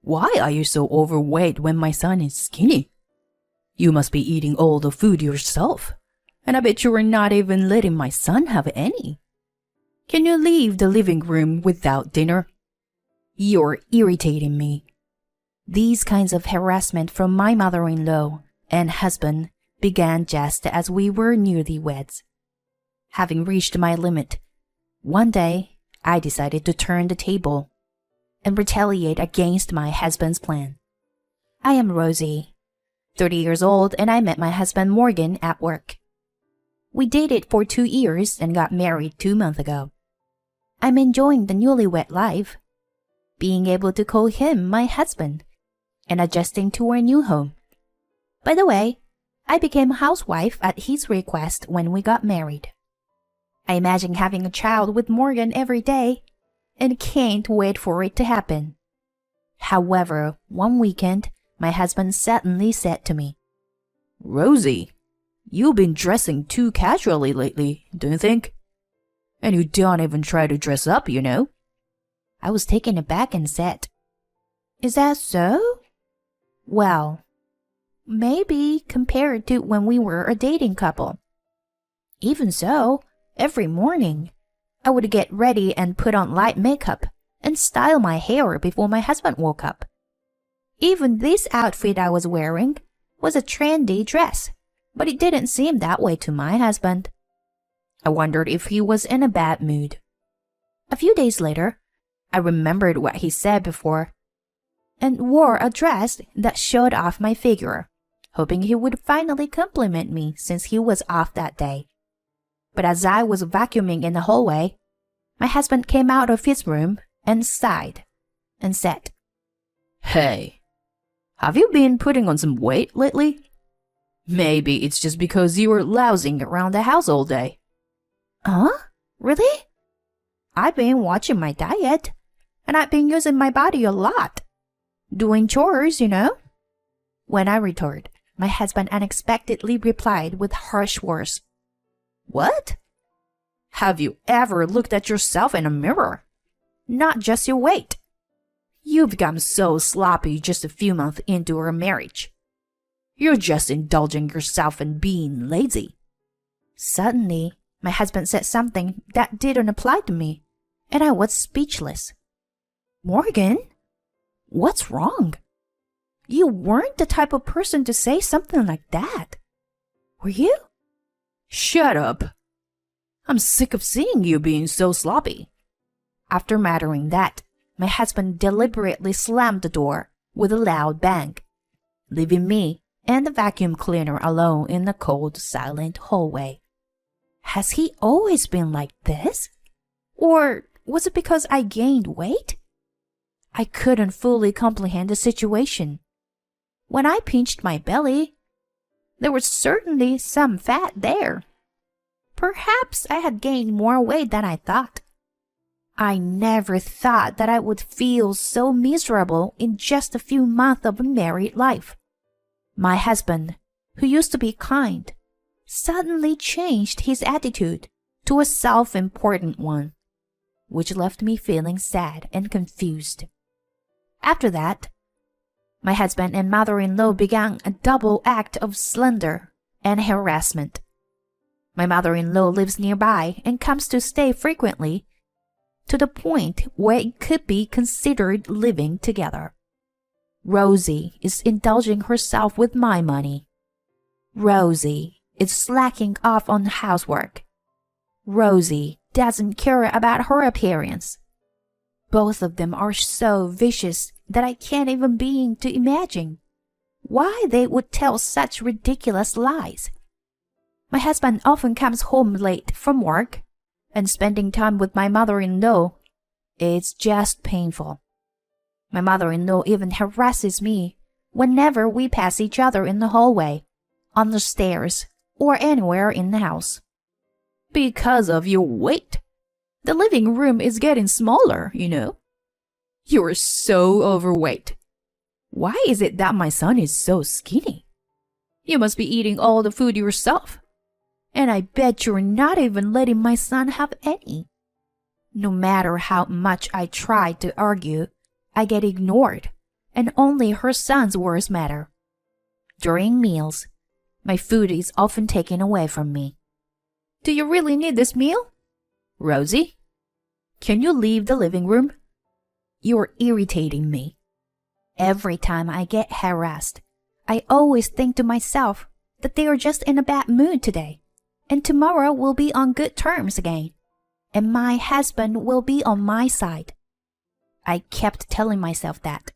Why are you so overweight when my son is skinny? You must be eating all the food yourself, and I bet you are not even letting my son have any. Can you leave the living room without dinner? You're irritating me." These kinds of harassment from my mother-in-law and husband began just as we were newlyweds. Having reached my limit, one day I decided to turn the table and retaliate against my husband's plan. I am Rosie, 30 years old, and I met my husband Morgan at work. We dated for 2 years and got married 2 months ago. I'm enjoying the newlywed life, being able to call him my husband, and adjusting to our new home. By the way, I became a housewife at his request when we got married. I imagine having a child with Morgan every day, and can't wait for it to happen. However, one weekend, my husband suddenly said to me, "Rosie, you've been dressing too casually lately, don't you think? And you don't even try to dress up, you know." I was taken aback and said, "Is that so?" "Well, maybe compared to when we were a dating couple. Even so, every morning, I would get ready and put on light makeup and style my hair before my husband woke up. Even this outfit I was wearing was a trendy dress, but it didn't seem that way to my husband." I wondered if he was in a bad mood. A few days later, I remembered what he said before and wore a dress that showed off my figure, hoping he would finally compliment me since he was off that day. But as I was vacuuming in the hallway, my husband came out of his room and sighed and said, "Hey, have you been putting on some weight lately? Maybe it's just because you were lounging around the house all day." "Huh? Really? I've been watching my diet, and I've been using my body a lot. Doing chores, you know." When I returned, my husband unexpectedly replied with harsh words. "What? Have you ever looked at yourself in a mirror? Not just your weight. You've become so sloppy just a few months into our marriage. You're just indulging yourself in being lazy." Suddenly, my husband said something that didn't apply to me, and I was speechless. "Morgan, what's wrong? You weren't the type of person to say something like that. Were you?" "Shut up. I'm sick of seeing you being so sloppy." After muttering that, my husband deliberately slammed the door with a loud bang, leaving me and the vacuum cleaner alone in the cold, silent hallway. Has he always been like this? Or was it because I gained weight? I couldn't fully comprehend the situation. When I pinched my belly, there was certainly some fat there. Perhaps I had gained more weight than I thought. I never thought that I would feel so miserable in just a few months of a married life. My husband, who used to be kind, suddenly changed his attitude to a self-important one, which left me feeling sad and confused. After that, my husband and mother-in-law began a double act of slander and harassment. My mother-in-law lives nearby and comes to stay frequently, to the point where it could be considered living together. Rosie is indulging herself with my money. Rosie is slacking off on housework. Rosie doesn't care about her appearance. Both of them are so vicious that I can't even begin to imagine why they would tell such ridiculous lies. My husband often comes home late from work, and spending time with my mother-in-law is just painful. My mother-in-law even harasses me whenever we pass each other in the hallway, on the stairs, or anywhere in the house. Because of your weight. The living room is getting smaller, you know. You're so overweight. Why is it that my son is so skinny? You must be eating all the food yourself. And I bet you're not even letting my son have any. No matter how much I try to argue, I get ignored and only her son's words matter. During meals, my food is often taken away from me. Do you really need this meal? Rosie, can you leave the living room? You're irritating me. Every time I get harassed, I always think to myself that they are just in a bad mood today, and tomorrow we'll be on good terms again, and my husband will be on my side. I kept telling myself that.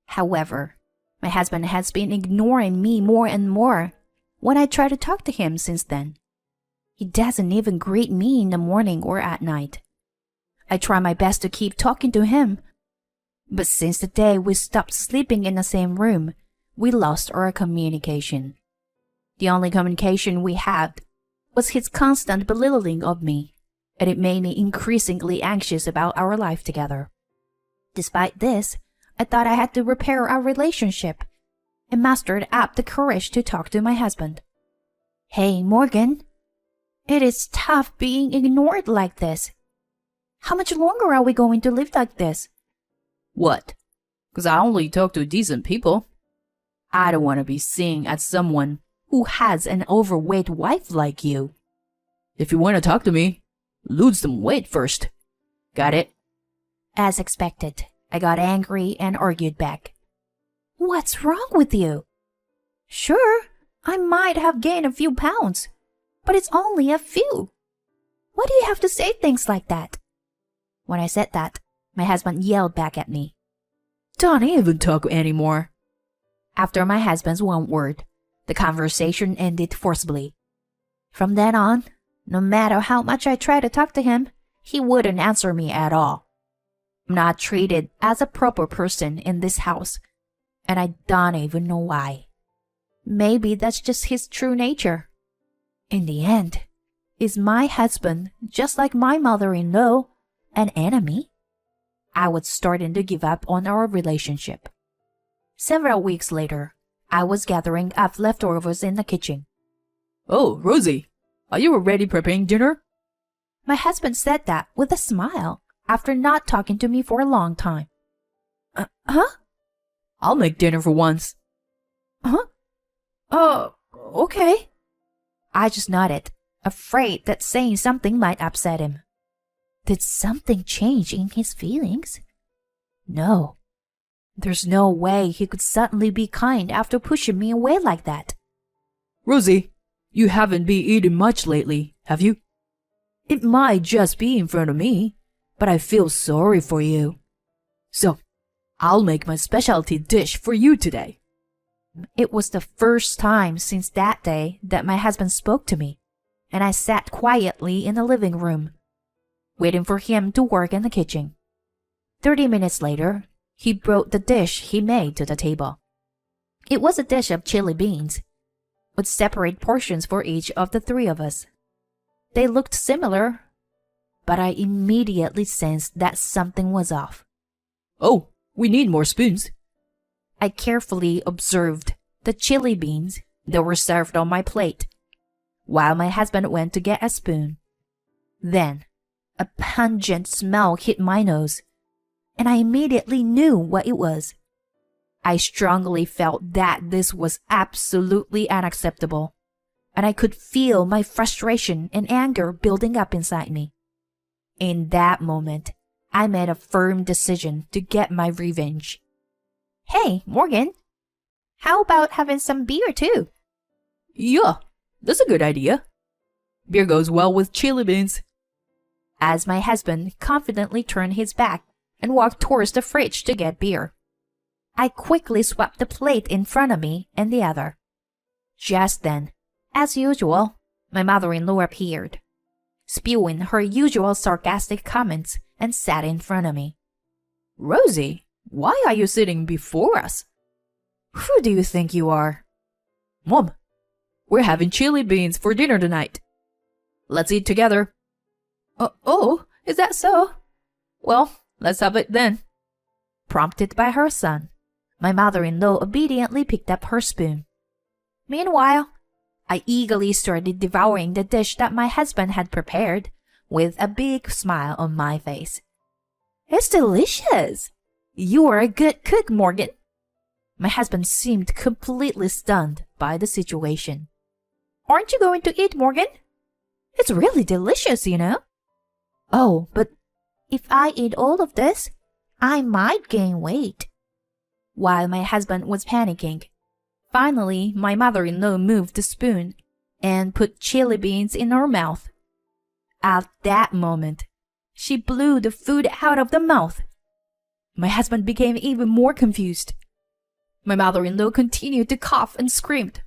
However, my husband has been ignoring me more and more when I try to talk to him since then. He doesn't even greet me in the morning or at night. I try my best to keep talking to him, but since the day we stopped sleeping in the same room, we lost our communication. The only communication we had was his constant belittling of me, and it made me increasingly anxious about our life together. Despite this, I thought I had to repair our relationship and mustered up the courage to talk to my husband. Hey, Morgan, it is tough being ignored like this. How much longer are we going to live like this? What? 'Cause I only talk to decent people. I don't want to be seen as someone who has an overweight wife like you. If you want to talk to me, lose some weight first. Got it? As expected, I got angry and argued back. What's wrong with you? Sure, I might have gained a few pounds, but it's only a few. Why do you have to say things like that? When I said that, my husband yelled back at me. Don't even talk anymore. After my husband's one word, the conversation ended forcibly. From then on, no matter how much I tried to talk to him, he wouldn't answer me at all. I'm not treated as a proper person in this house, and I don't even know why. Maybe that's just his true nature. In the end, is my husband, just like my mother-in-law, an enemy? I was starting to give up on our relationship. Several weeks later, I was gathering up leftovers in the kitchen. Oh, Rosie, are you already preparing dinner? My husband said that with a smile after not talking to me for a long time. Huh? I'll make dinner for once. Huh? Okay. I just nodded, afraid that saying something might upset him. Did something change in his feelings? No. There's no way he could suddenly be kind after pushing me away like that. Rosie, you haven't been eating much lately, have you? It might just be in front of me, but I feel sorry for you. So, I'll make my specialty dish for you today. It was the first time since that day that my husband spoke to me, and I sat quietly in the living room, waiting for him to work in the kitchen. 30 minutes later, he brought the dish he made to the table. It was a dish of chili beans, with separate portions for each of the three of us. They looked similar, but I immediately sensed that something was off. Oh, we need more spoons. I carefully observed the chili beans that were served on my plate, while my husband went to get a spoon. Then, a pungent smell hit my nose, and I immediately knew what it was. I strongly felt that this was absolutely unacceptable, and I could feel my frustration and anger building up inside me. In that moment, I made a firm decision to get my revenge. Hey, Morgan, how about having some beer too? Yeah, that's a good idea. Beer goes well with chili beans. As my husband confidently turned his back and walked towards the fridge to get beer, I quickly swept the plate in front of me and the other. Just then, as usual, my mother-in-law appeared, spewing her usual sarcastic comments, and sat in front of me. Rosie, why are you sitting before us? Who do you think you are? Mom, we're having chili beans for dinner tonight. Let's eat together. Oh, is that so? Well, let's have it then. Prompted by her son, my mother-in-law obediently picked up her spoon. Meanwhile, I eagerly started devouring the dish that my husband had prepared, with a big smile on my face. It's delicious. You are a good cook, Morgan. My husband seemed completely stunned by the situation. Aren't you going to eat, Morgan? It's really delicious, you know. Oh, but if I eat all of this, I might gain weight. While my husband was panicking, finally my mother-in-law moved the spoon and put chili beans in her mouth. At that moment, she blew the food out of the mouth. My husband became even more confused. My mother-in-law continued to cough and screamed.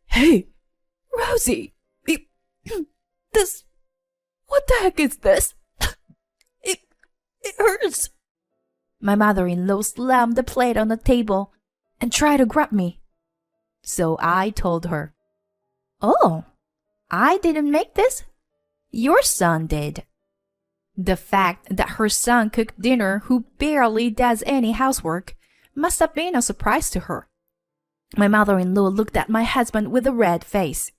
Hey, Rosie, what the heck is this? It hurts. My mother-in-law slammed the plate on the table and tried to grab me. So I told her, Oh, I didn't make this. Your son did. The fact that her son cooked dinner who barely does any housework must have been a surprise to her. My mother-in-law looked at my husband with a red face.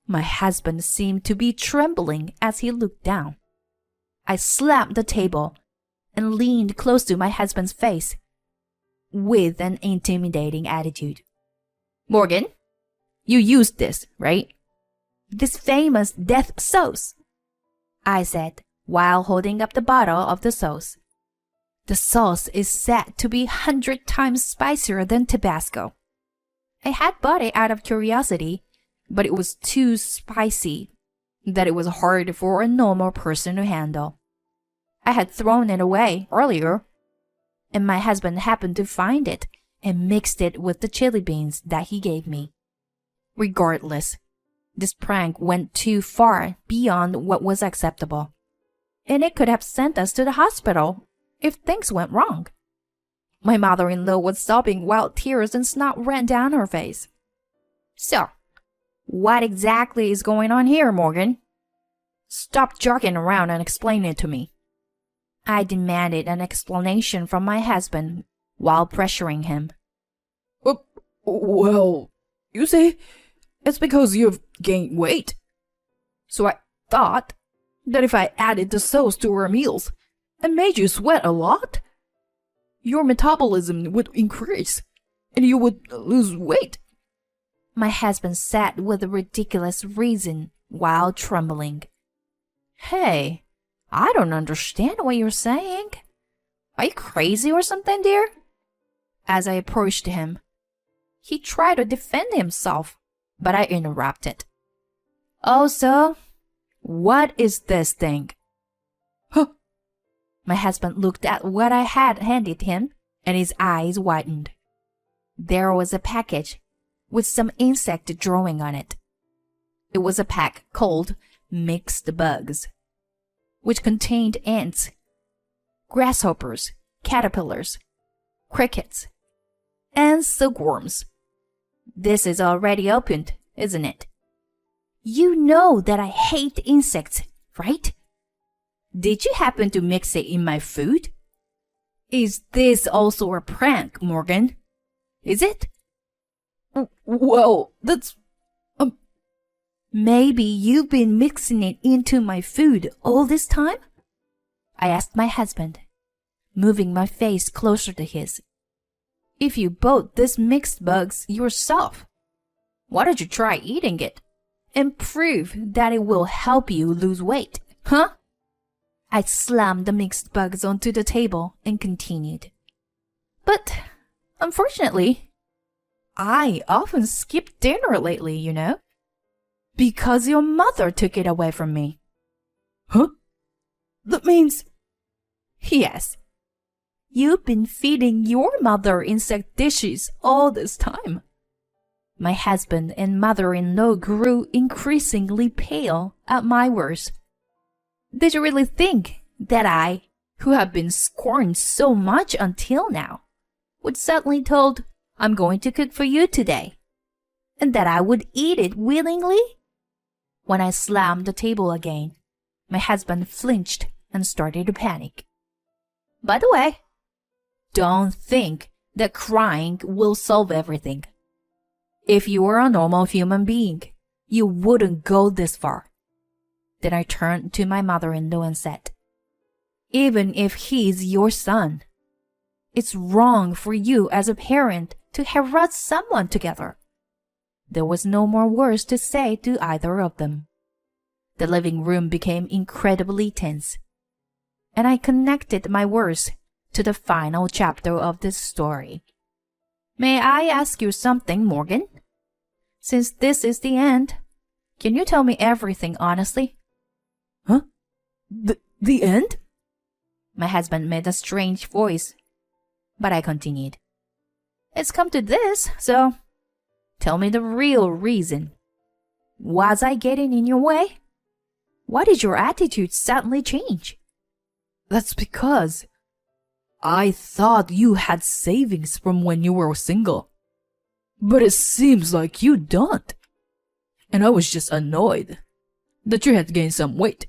My husband seemed to be trembling as he looked down. I slapped the table and leaned close to my husband's face with an intimidating attitude. Morgan, you used this, right? This famous death sauce, I said while holding up the bottle of the sauce. The sauce is said to be 100 times spicier than Tabasco. I had bought it out of curiosity, but it was too spicy that it was hard for a normal person to handle. I had thrown it away earlier, and my husband happened to find it and mixed it with the chili beans that he gave me. Regardless, this prank went too far beyond what was acceptable, and it could have sent us to the hospital if things went wrong. My mother-in-law was sobbing while tears and snot ran down her face. So, what exactly is going on here, Morgan? Stop joking around and explain it to me. I demanded an explanation from my husband while pressuring him. Well, you see, it's because you've gained weight. So I thought that if I added the sauce to our meals and made you sweat a lot, your metabolism would increase and you would lose weight. My husband said with a ridiculous reason while trembling. Hey, I don't understand what you're saying. Are you crazy or something, dear? As I approached him, he tried to defend himself, but I interrupted. Oh, so? What is this thing? Huh? My husband looked at what I had handed him, and his eyes widened. There was a package with some insect drawing on it. It was a pack called Mixed Bugs, which contained ants, grasshoppers, caterpillars, crickets, and silkworms. This is already opened, isn't it? You know that I hate insects, right? Did you happen to mix it in my food? Is this also a prank, Morgan? Is it? Well, that's... Maybe you've been mixing it into my food all this time? I asked my husband, moving my face closer to his. If you bought this mixed bugs yourself, why don't you try eating it and prove that it will help you lose weight, huh? I slammed the mixed bugs onto the table and continued. But, unfortunately, I often skip dinner lately, you know, because your mother took it away from me. Huh? That means... Yes. You've been feeding your mother insect dishes all this time. My husband and mother-in-law grew increasingly pale at my words. Did you really think that I, who have been scorned so much until now, would suddenly told, I'm going to cook for you today, and that I would eat it willingly? When I slammed the table again, my husband flinched and started to panic. By the way, don't think that crying will solve everything. If you were a normal human being, you wouldn't go this far. Then I turned to my mother-in-law and said, even if he's your son. It's wrong for you as a parent to harass someone together. There was no more words to say to either of them. The living room became incredibly tense, and I connected my words to the final chapter of this story. May I ask you something, Morgan? Since this is the end, can you tell me everything honestly? Huh? The end? My husband made a strange voice, but I continued. It's come to this, so tell me the real reason. Was I getting in your way? Why did your attitude suddenly change? That's because I thought you had savings from when you were single. But it seems like you don't. And I was just annoyed that you had gained some weight.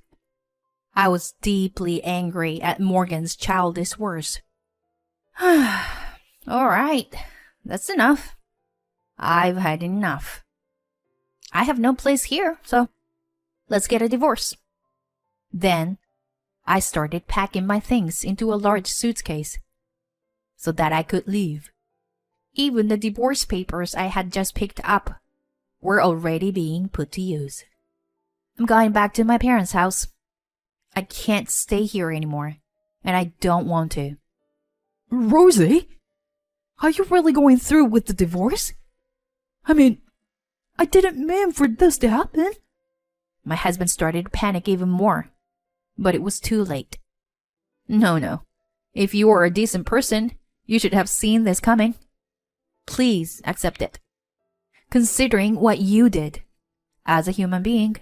I was deeply angry at Morgan's childish words. All right, that's enough. I've had enough. I have no place here, so let's get a divorce. Then I started packing my things into a large suitcase so that I could leave. Even the divorce papers I had just picked up were already being put to use. I'm going back to my parents' house. I can't stay here anymore, and I don't want to. Rosie? Are you really going through with the divorce? I mean, I didn't mean for this to happen. My husband started to panic even more, but it was too late. No. If you are a decent person, you should have seen this coming. Please accept it, considering what you did as a human being.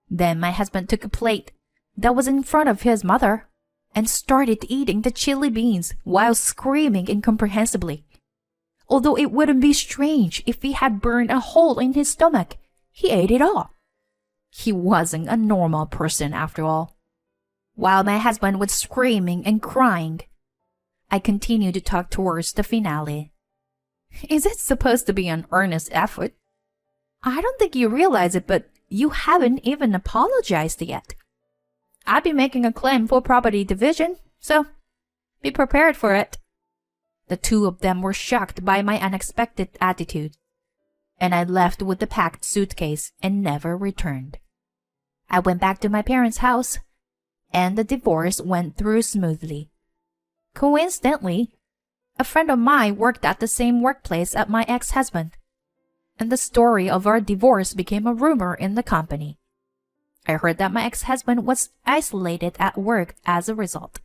Then my husband took a plate that was in front of his mother and started eating the chili beans while screaming incomprehensibly. Although it wouldn't be strange if he had burned a hole in his stomach, he ate it all. He wasn't a normal person after all. While my husband was screaming and crying, I continued to talk towards the finale. Is it supposed to be an earnest effort? I don't think you realize it, but you haven't even apologized yet. I'll be making a claim for property division, so be prepared for it. The two of them were shocked by my unexpected attitude, and I left with the packed suitcase and never returned. I went back to my parents' house, and the divorce went through smoothly. Coincidentally, a friend of mine worked at the same workplace as my ex-husband, and the story of our divorce became a rumor in the company. I heard that my ex-husband was isolated at work as a result.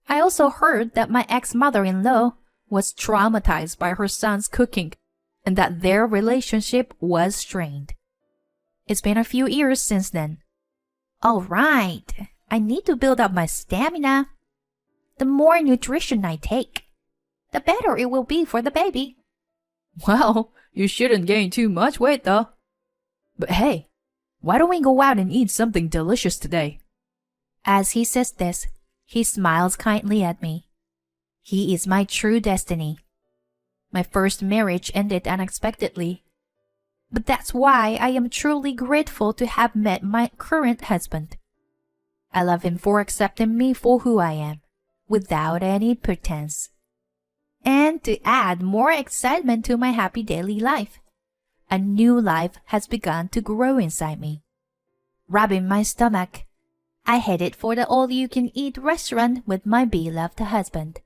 I also heard that my ex-mother-in-law was traumatized by her son's cooking and that their relationship was strained. It's been a few years since then. All right, I need to build up my stamina. The more nutrition I take, the better it will be for the baby. Well, you shouldn't gain too much weight though. But hey, why don't we go out and eat something delicious today? As he says this, he smiles kindly at me. He is my true destiny. My first marriage ended unexpectedly, but that's why I am truly grateful to have met my current husband. I love him for accepting me for who I am, without any pretense. And to add more excitement to my happy daily life, a new life has begun to grow inside me. Rubbing my stomach, I headed for the all-you-can-eat restaurant with my beloved husband.